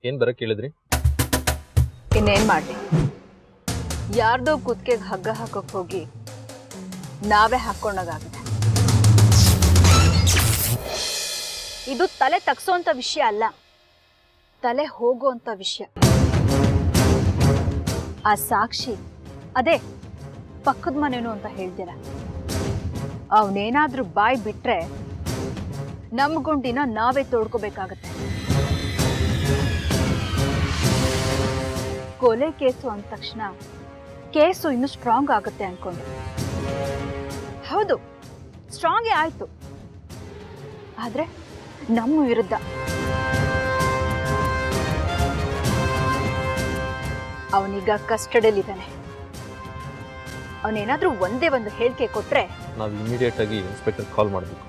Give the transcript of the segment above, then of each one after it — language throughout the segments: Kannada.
ಏನು ಬರಕ್ಕೆ ಹೇಳಿದ್ರಿ? ಇನ್ನೇನು ಮಾಡಲಿ, ಯಾರ್ದೋ ಕುತ್ತಿಗೆಗೆ ಹಗ್ಗ ಹಾಕೋಕೆ ಹೋಗಿ ನಾವೇ ಹಾಕ್ಕೊಂಡಾಗಿದೆ. ಇದು ತಲೆ ತಗ್ಸೋಂಥ ವಿಷಯ ಅಲ್ಲ, ತಲೆ ಹೋಗುವಂಥ ವಿಷಯ. ಆ ಸಾಕ್ಷಿ ಅದೇ ಪಕ್ಕದ ಮನೇನು ಅಂತ ಹೇಳ್ತೀರ. ಅವನೇನಾದ್ರೂ ಬಾಯ್ ಬಿಟ್ರೆ ನಮ್ಮ ಗುಂಡಿನ ನಾವೇ ತೋಡ್ಕೋಬೇಕಾಗತ್ತೆ. ಕೊಲೆ ಕೇಸು ಅಂದ ತಕ್ಷಣ ಕೇಸು ಇನ್ನೂ ಸ್ಟ್ರಾಂಗ್ ಆಗುತ್ತೆ ಅನ್ಕೊಂಡೆ. ಹೌದು, ಸ್ಟ್ರಾಂಗೇ ಆಯ್ತು, ಆದ್ರೆ ನಮ್ಮ ವಿರುದ್ಧ. ಅವನೀಗ ಕಸ್ಟಡಿಯಲ್ಲಿದ್ದಾನೆ. ಅವನೇನಾದ್ರೂ ಒಂದೇ ಒಂದು ಹೇಳಿಕೆ ಕೊಟ್ರೆ ನಾವು ಇಮಿಡಿಯೇಟ್ ಆಗಿ ಇನ್ಸ್ಪೆಕ್ಟರ್ ಕಾಲ್ ಮಾಡಬೇಕು.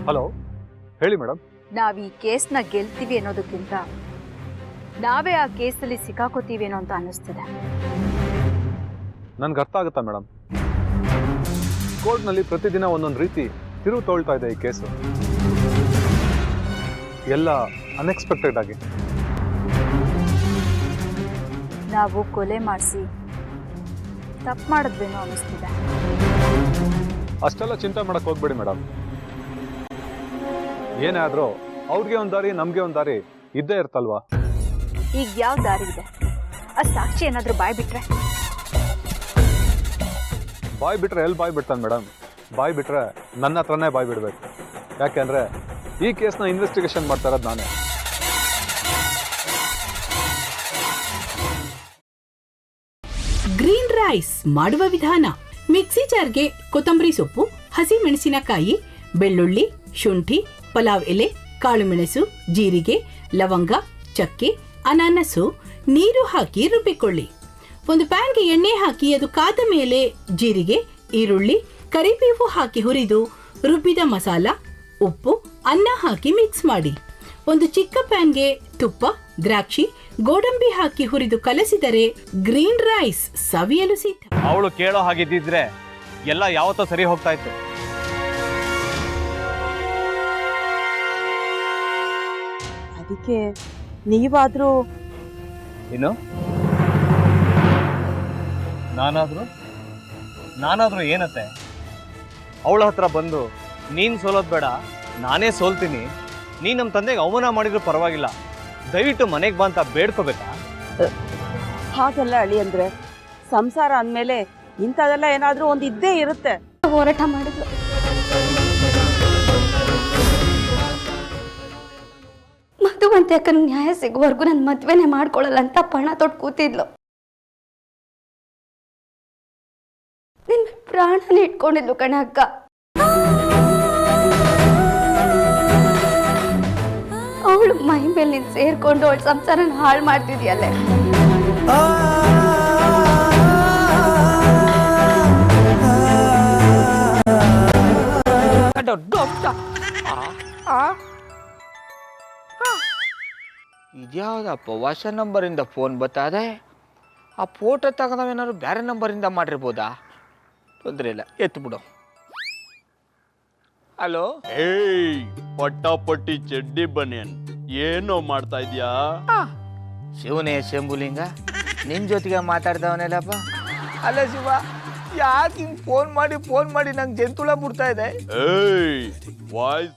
ಹಲೋ, ಹೇಳಿ ಮೇಡಮ್. ನಾವ್ ಈ ಕೇಸ್ನ ಗೆಲ್ತೀವಿ ಅನ್ನೋದಕ್ಕಿಂತ ನಾವೇ ಆ ಕೇಸಲ್ಲಿ ಸಿಕ್ಕಾಕೋತೀವೇನೋ ಅಂತ ಅನ್ನಿಸ್ತಿದೆ. ನನ್ಗೆ ಅರ್ಥ ಆಗುತ್ತಾ ಮೇಡಮ್? ಕೋರ್ಟ್ನಲ್ಲಿ ಪ್ರತಿದಿನ ಒಂದೊಂದು ರೀತಿ ತಿರುವು ತೊಳ್ತಾ ಇದೆ ಈ ಕೇಸು, ಎಲ್ಲ ಅನ್ಎಕ್ಸ್ಪೆಕ್ಟೆಡ್ ಆಗಿ. ನಾವು ಕೊಲೆ ಮಾಡಿಸಿ ತಪ್ಪು ಮಾಡಿದ್ವೇನೋ ಅನ್ನಿಸ್ತಿದೆ. ಅಷ್ಟೆಲ್ಲ ಚಿಂತೆ ಮಾಡಕ್ ಹೋಗ್ಬೇಡಿ ಮೇಡಮ್. ಏನೇ ಆದ್ರೂ ಅವ್ರಿಗೆ ಒಂದು ದಾರಿ, ನಮ್ಗೆ ಒಂದು ದಾರಿ ಇದ್ದೇ ಇರ್ತಲ್ವಾ? ಈಗ ಯಾವ ದಾರಿ ಇದೆ? ಆ ಸಾಕ್ಷಿ ಏನಾದ್ರೂ ಬಾಯ್ ಬಿಟ್ರೆ? ಬಾಯ್ ಬಿಟ್ರೆ ಎಲ್ಲಿ ಬಾಯ್ ಬಿಡ್ತಾನೆ ಮೇಡಮ್? ಬಾಯ್ ಬಿಟ್ರೆ ನನ್ನ ಹತ್ರನೇ ಬಾಯ್ ಬಿಡ್ಬೇಕು. ಯಾಕೆಂದ್ರೆ ಈ ಕೇಸ್ನ ಇನ್ವೆಸ್ಟಿಗೇಷನ್ ಮಾಡ್ತಾ ಇರೋದು ನಾನೇ. ಗ್ರೀನ್ ರೈಸ್ ಮಾಡುವ ವಿಧಾನ: ಮಿಕ್ಸಿ ಜಾರ್ಗೆ ಕೊತ್ತಂಬರಿ ಸೊಪ್ಪು, ಹಸಿ ಮೆಣಸಿನಕಾಯಿ, ಬೆಳ್ಳುಳ್ಳಿ, ಶುಂಠಿ, ಪಲಾವ್ ಎಲೆ, ಕಾಳುಮೆಣಸು, ಜೀರಿಗೆ, ಲವಂಗ, ಚಕ್ಕೆ, ಅನಾನಸು, ನೀರು ಹಾಕಿ ರುಬ್ಬಿಕೊಳ್ಳಿ. ಒಂದು ಪ್ಯಾನ್ಗೆ ಎಣ್ಣೆ ಹಾಕಿ ಅದು ಕಾದ ಮೇಲೆ ಜೀರಿಗೆ, ಈರುಳ್ಳಿ, ಕರಿಬೇವು ಹಾಕಿ ಹುರಿದು ರುಬ್ಬಿದ ಮಸಾಲ, ಉಪ್ಪು, ಅನ್ನ ಹಾಕಿ ಮಿಕ್ಸ್ ಮಾಡಿ. ಒಂದು ಚಿಕ್ಕ ಪ್ಯಾನ್ಗೆ ತುಪ್ಪ, ದ್ರಾಕ್ಷಿ, ಗೋಡಂಬಿ ಹಾಕಿ ಹುರಿದು ಕಲಸಿದರೆ ಗ್ರೀನ್ ರೈಸ್ ಸವಿಯಲು ಸಿದ್ಧ. ಅವಳು ಕೇಳೋ ಹಾಗಿದ್ದಿದ್ರೆ ಎಲ್ಲ ಯಾವತ್ತೋ ಸರಿ ಹೋಗ್ತಾ ಇತ್ತು. ಅದಕ್ಕೆ ನೀವಾದ್ರೂ ಏನು? ನಾನಾದ್ರೂ ಏನತ್ತೆ? ಅವಳ ಹತ್ರ ಬಂದು ನೀನ್ ಸೋಲೋದ್ ಬೇಡ, ನಾನೇ ಸೋಲ್ತೀನಿ, ನೀನ್ ನಮ್ಮ ತಂದೆಗೆ ಅವಮಾನ ಮಾಡಿದ್ರು ಪರವಾಗಿಲ್ಲ, ದಯವಿಟ್ಟು ಮನೆಗೆ ಬಾ ಅಂತ ಬೇಡ್ಕೋಬೇಕಾ? ಹಾಗೆಲ್ಲ ಅಳಿ ಅಂದ್ರೆ ಸಂಸಾರ ಅಂದ್ಮೇಲೆ ಇಂಥದೆಲ್ಲ ಏನಾದ್ರೂ ಒಂದು ಇದ್ದೇ ಇರುತ್ತೆ. ಹೋರಾಟ ಮಾಡಿದ್ಲು. ಮಧುವಂತೆ ಅಕ್ಕನ ನ್ಯಾಯ ಸಿಗುವವರೆಗೂ ನನ್ನ ಮದ್ವೆನೇ ಮಾಡ್ಕೊಳ್ಳಲ್ಲ ಅಂತ ಪಣ ತೊಟ್ಟು ಕೂತಿದ್ಲು. ನಿನ್ ಪ್ರಾಣನೇ ಇಟ್ಕೊಂಡಿದ್ಲು ಕಣೆ ಅಕ್ಕ. ಅವಳು ಮೈ ಮೇಲೆ ನೀನ್ ಸೇರ್ಕೊಂಡು ಅವಳ ಸಂಸಾರನ ಹಾಳು ಮಾಡ್ತಿದ್ಯಲ್ಲೇ. ಇದ್ಯಾವುದಪ್ಪ ಹೊಸ ನಂಬರಿಂದ ಫೋನ್ ಬರ್ತಾದೆ? ಆ ಫೋಟೋ ತಗೊಂಡವೇನಾದ್ರು ಬೇರೆ ನಂಬರಿಂದ ಮಾಡಿರ್ಬೋದಾ? ತೊಂದರೆ ಇಲ್ಲ, ಎತ್ತು ಬಿಡು. ಹಲೋ, ಏಯ್ ಪಟ್ಟಾಪಟ್ಟಿ ಚಡ್ಡಿ ಬನಿಯನ್, ಏನೋ ಮಾಡ್ತಾ ಇದ್ಯಾ? ಶಿವನೇ ಶಂಭುಲಿಂಗ, ನಿನ್ ಜೊತೆಗೆ ಮಾತಾಡ್ದವನೇಲಪ್ಪ. ಅಲ್ಲ ಶಿವ, ಯಾಕೆ ಹಿಂಗ್ ಫೋನ್ ಮಾಡಿ ನಂಗೆ ಜಂತುಳ ಬಿಡ್ತಾ ಇದೆ? ಏಯ್ ವಾಯ್ಸ್